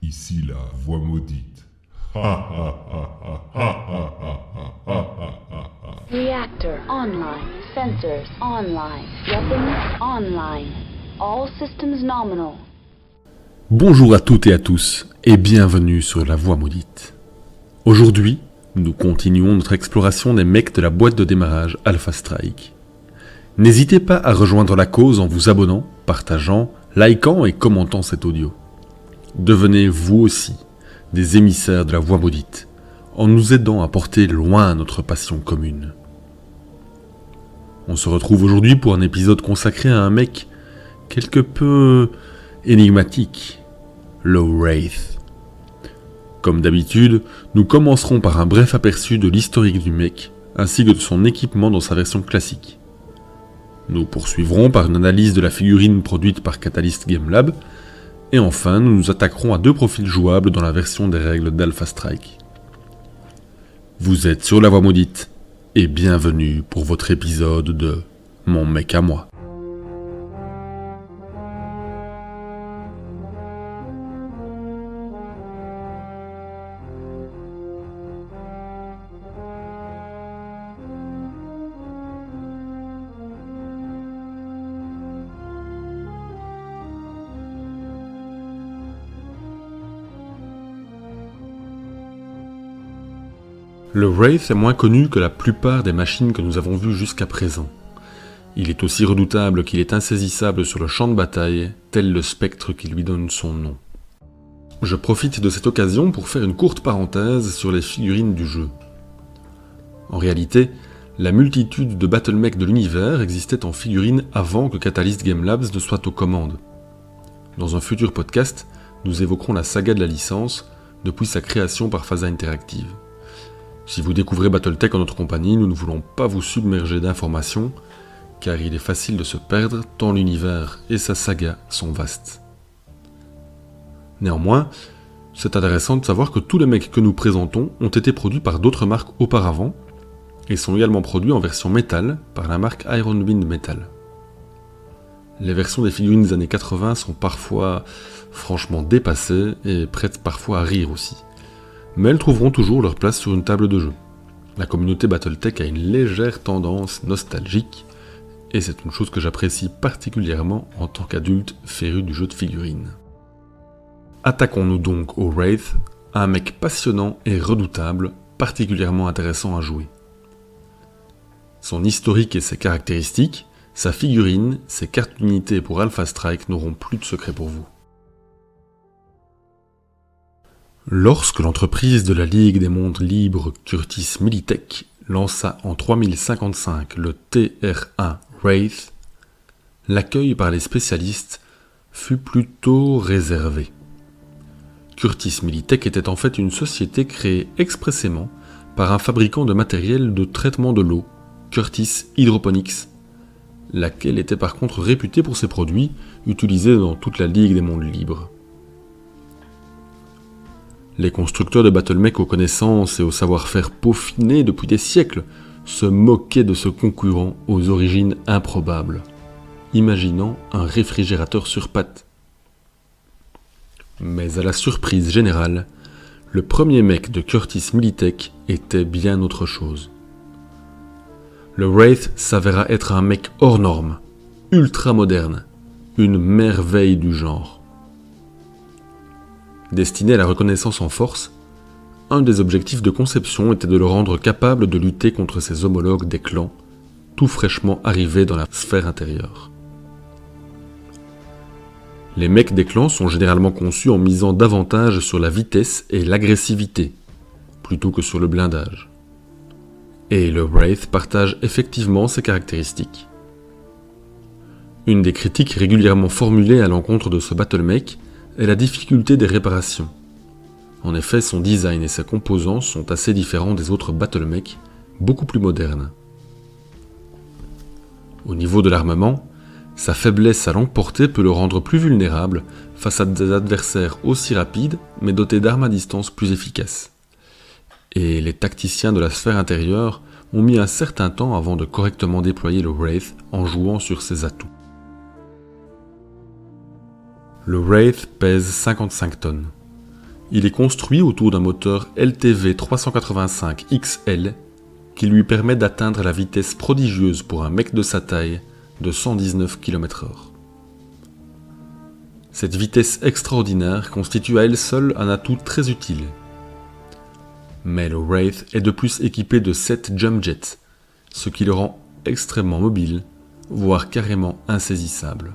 Ici la voix maudite. Reactor online. Sensors online. Weapons online. All systems nominal. Bonjour à toutes et à tous, et bienvenue sur la voix maudite. Aujourd'hui, nous continuons notre exploration des mecs de la boîte de démarrage Alpha Strike. N'hésitez pas à rejoindre la cause en vous abonnant, partageant, likant et commentant cet audio. Devenez vous aussi des émissaires de la voix maudite, en nous aidant à porter loin notre passion commune. On se retrouve aujourd'hui pour un épisode consacré à un mec quelque peu énigmatique, le Wraith. Comme d'habitude, nous commencerons par un bref aperçu de l'historique du mec, ainsi que de son équipement dans sa version classique. Nous poursuivrons par une analyse de la figurine produite par Catalyst Game Lab, et enfin nous nous attaquerons à 2 profils jouables dans la version des règles d'Alpha Strike. Vous êtes sur la voie maudite, et bienvenue pour votre épisode de Mon mec à moi. Le Wraith est moins connu que la plupart des machines que nous avons vues jusqu'à présent. Il est aussi redoutable qu'il est insaisissable sur le champ de bataille, tel le spectre qui lui donne son nom. Je profite de cette occasion pour faire une courte parenthèse sur les figurines du jeu. En réalité, la multitude de battlemechs de l'univers existait en figurines avant que Catalyst Game Labs ne soit aux commandes. Dans un futur podcast, nous évoquerons la saga de la licence, depuis sa création par Phasa Interactive. Si vous découvrez Battletech en notre compagnie, nous ne voulons pas vous submerger d'informations, car il est facile de se perdre tant l'univers et sa saga sont vastes. Néanmoins, c'est intéressant de savoir que tous les mecs que nous présentons ont été produits par d'autres marques auparavant, et sont également produits en version métal par la marque Ironwind Metal. Les versions des figurines des années 80 sont parfois franchement dépassées et prêtes parfois à rire aussi. Mais elles trouveront toujours leur place sur une table de jeu. La communauté Battletech a une légère tendance nostalgique, et c'est une chose que j'apprécie particulièrement en tant qu'adulte féru du jeu de figurines. Attaquons-nous donc au Wraith, un mec passionnant et redoutable, particulièrement intéressant à jouer. Son historique et ses caractéristiques, sa figurine, ses cartes d'unité pour Alpha Strike n'auront plus de secret pour vous. Lorsque l'entreprise de la Ligue des mondes libres Curtis Militech lança en 3055 le TR1 Wraith, l'accueil par les spécialistes fut plutôt réservé. Curtis Militech était en fait une société créée expressément par un fabricant de matériel de traitement de l'eau, Curtis Hydroponics, laquelle était par contre réputée pour ses produits utilisés dans toute la Ligue des mondes libres. Les constructeurs de battlemechs aux connaissances et au savoir-faire peaufiné depuis des siècles se moquaient de ce concurrent aux origines improbables, imaginant un réfrigérateur sur pattes. Mais à la surprise générale, le premier mech de Curtis Militech était bien autre chose. Le Wraith s'avéra être un mech hors norme, ultra moderne, une merveille du genre. Destiné à la reconnaissance en force, un des objectifs de conception était de le rendre capable de lutter contre ses homologues des clans, tout fraîchement arrivés dans la sphère intérieure. Les mecs des clans sont généralement conçus en misant davantage sur la vitesse et l'agressivité, plutôt que sur le blindage. Et le Wraith partage effectivement ces caractéristiques. Une des critiques régulièrement formulées à l'encontre de ce battlemech est la difficulté des réparations. En effet, son design et ses composants sont assez différents des autres battlemechs, beaucoup plus modernes. Au niveau de l'armement, sa faiblesse à longue portée peut le rendre plus vulnérable face à des adversaires aussi rapides, mais dotés d'armes à distance plus efficaces. Et les tacticiens de la sphère intérieure ont mis un certain temps avant de correctement déployer le Wraith en jouant sur ses atouts. Le Wraith pèse 55 tonnes. Il est construit autour d'un moteur LTV 385 XL qui lui permet d'atteindre la vitesse prodigieuse pour un mec de sa taille de 119 km/h. Cette vitesse extraordinaire constitue à elle seule un atout très utile. Mais le Wraith est de plus équipé de 7 jump jets, ce qui le rend extrêmement mobile, voire carrément insaisissable.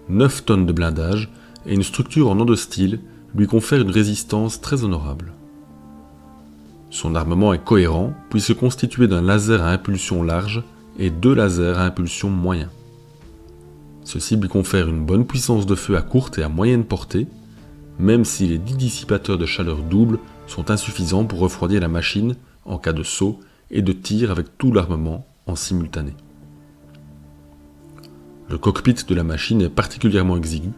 9 tonnes de blindage et une structure en endostyle lui confèrent une résistance très honorable. Son armement est cohérent puisque constitué d'un laser à impulsion large et 2 lasers à impulsion moyen. Ceci lui confère une bonne puissance de feu à courte et à moyenne portée, même si les 10 dissipateurs de chaleur double sont insuffisants pour refroidir la machine en cas de saut et de tir avec tout l'armement en simultané. Le cockpit de la machine est particulièrement exigu.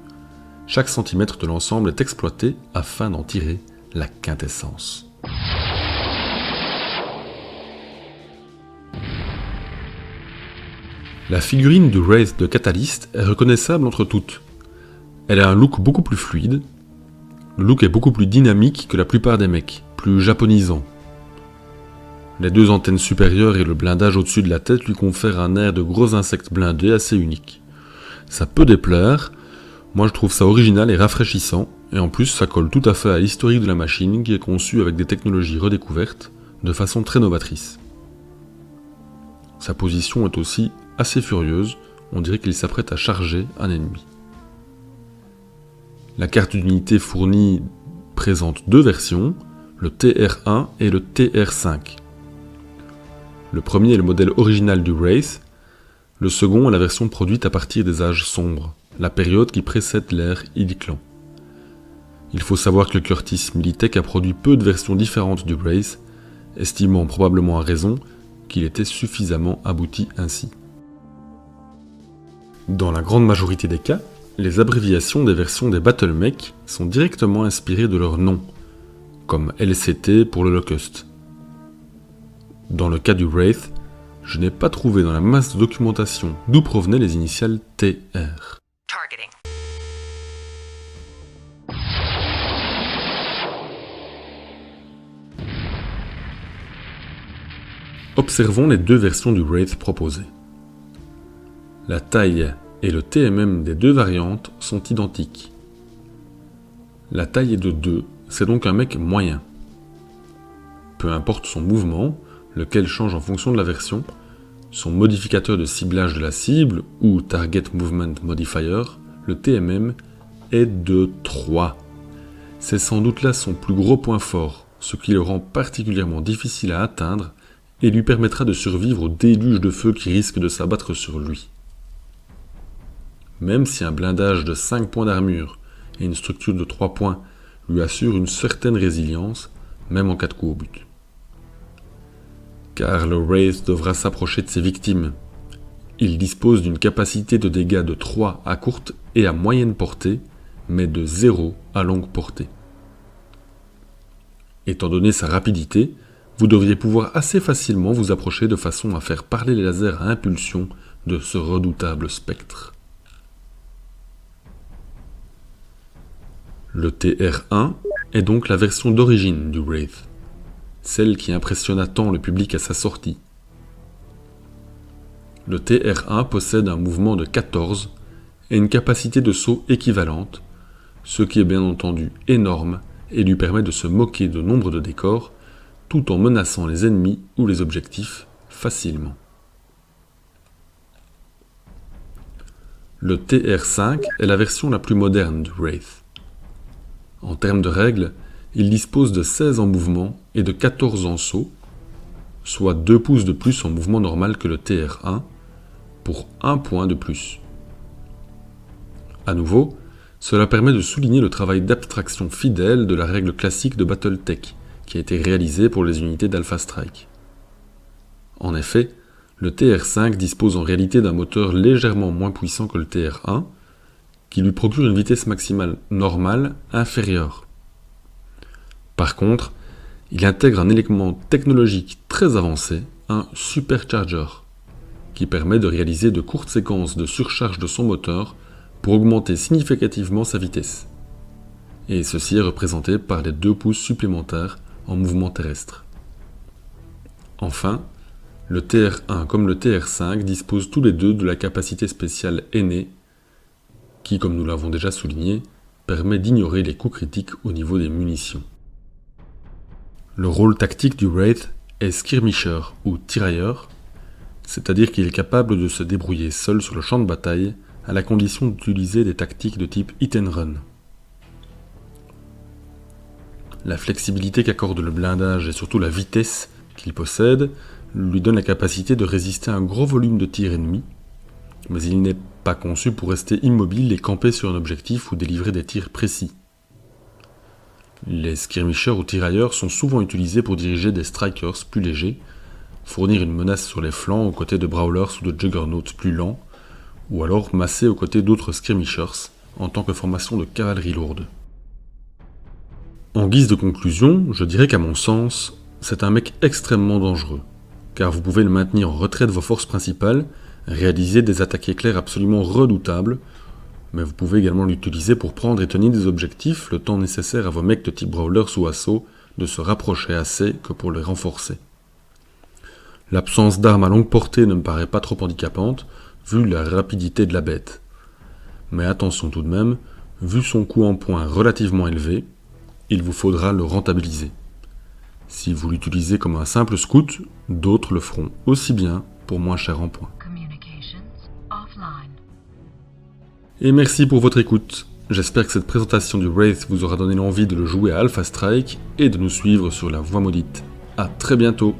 Chaque centimètre de l'ensemble est exploité afin d'en tirer la quintessence. La figurine du Wraith de Catalyst est reconnaissable entre toutes. Elle a un look beaucoup plus fluide. Le look est beaucoup plus dynamique que la plupart des mecs, plus japonisant. Les 2 antennes supérieures et le blindage au-dessus de la tête lui confèrent un air de gros insectes blindés assez unique. Ça peut déplaire, moi je trouve ça original et rafraîchissant, et en plus ça colle tout à fait à l'historique de la machine qui est conçue avec des technologies redécouvertes de façon très novatrice. Sa position est aussi assez furieuse, on dirait qu'il s'apprête à charger un ennemi. La carte d'unité fournie présente 2 versions, le TR1 et le TR5. Le premier est le modèle original du Wraith, le second est la version produite à partir des âges sombres, la période qui précède l'ère Id-Clan. Il faut savoir que Curtis Militech a produit peu de versions différentes du Wraith, estimant probablement à raison qu'il était suffisamment abouti ainsi. Dans la grande majorité des cas, les abréviations des versions des BattleMech sont directement inspirées de leur nom, comme LCT pour le Locust. Dans le cas du Wraith, je n'ai pas trouvé dans la masse de documentation d'où provenaient les initiales TR. Targeting. Observons les 2 versions du Wraith proposées. La taille et le TMM des 2 variantes sont identiques. La taille est de 2, c'est donc un mec moyen. Peu importe son mouvement, lequel change en fonction de la version, son modificateur de ciblage de la cible, ou Target Movement Modifier, le TMM, est de 3. C'est sans doute là son plus gros point fort, ce qui le rend particulièrement difficile à atteindre et lui permettra de survivre au déluge de feu qui risque de s'abattre sur lui. Même si un blindage de 5 points d'armure et une structure de 3 points lui assurent une certaine résilience, même en cas de coup au but. Car le Wraith devra s'approcher de ses victimes. Il dispose d'une capacité de dégâts de 3 à courte et à moyenne portée, mais de 0 à longue portée. Étant donné sa rapidité, vous devriez pouvoir assez facilement vous approcher de façon à faire parler les lasers à impulsion de ce redoutable spectre. Le TR1 est donc la version d'origine du Wraith, celle qui impressionna tant le public à sa sortie. Le TR1 possède un mouvement de 14 et une capacité de saut équivalente, ce qui est bien entendu énorme et lui permet de se moquer de nombre de décors tout en menaçant les ennemis ou les objectifs facilement. Le TR5 est la version la plus moderne du Wraith. En termes de règles, il dispose de 16 en mouvement et de 14 en saut, soit 2 pouces de plus en mouvement normal que le TR1, pour 1 point de plus. A nouveau, cela permet de souligner le travail d'abstraction fidèle de la règle classique de Battletech, qui a été réalisée pour les unités d'Alpha Strike. En effet, le TR5 dispose en réalité d'un moteur légèrement moins puissant que le TR1, qui lui procure une vitesse maximale normale inférieure. Par contre, il intègre un élément technologique très avancé, un supercharger, qui permet de réaliser de courtes séquences de surcharge de son moteur pour augmenter significativement sa vitesse. et ceci est représenté par les 2 pouces supplémentaires en mouvement terrestre. Enfin, le TR1 comme le TR5 disposent tous les deux de la capacité spéciale aînée qui, comme nous l'avons déjà souligné, permet d'ignorer les coups critiques au niveau des munitions. Le rôle tactique du Wraith est skirmisher ou tirailleur, c'est-à-dire qu'il est capable de se débrouiller seul sur le champ de bataille à la condition d'utiliser des tactiques de type hit and run. La flexibilité qu'accorde le blindage et surtout la vitesse qu'il possède lui donne la capacité de résister à un gros volume de tirs ennemis, mais il n'est pas conçu pour rester immobile et camper sur un objectif ou délivrer des tirs précis. Les skirmishers ou tirailleurs sont souvent utilisés pour diriger des strikers plus légers, fournir une menace sur les flancs aux côtés de brawlers ou de juggernauts plus lents, ou alors masser aux côtés d'autres skirmishers en tant que formation de cavalerie lourde. En guise de conclusion, je dirais qu'à mon sens, c'est un mec extrêmement dangereux, car vous pouvez le maintenir en retrait de vos forces principales, réaliser des attaques éclairs absolument redoutables, mais vous pouvez également l'utiliser pour prendre et tenir des objectifs le temps nécessaire à vos mecs de type brawlers ou assaut de se rapprocher assez que pour les renforcer. L'absence d'armes à longue portée ne me paraît pas trop handicapante, vu la rapidité de la bête. Mais attention tout de même, vu son coût en points relativement élevé, il vous faudra le rentabiliser. Si vous l'utilisez comme un simple scout, d'autres le feront aussi bien pour moins cher en points. Et merci pour votre écoute. J'espère que cette présentation du Wraith vous aura donné l'envie de le jouer à Alpha Strike et de nous suivre sur la Voie Maudite. A très bientôt.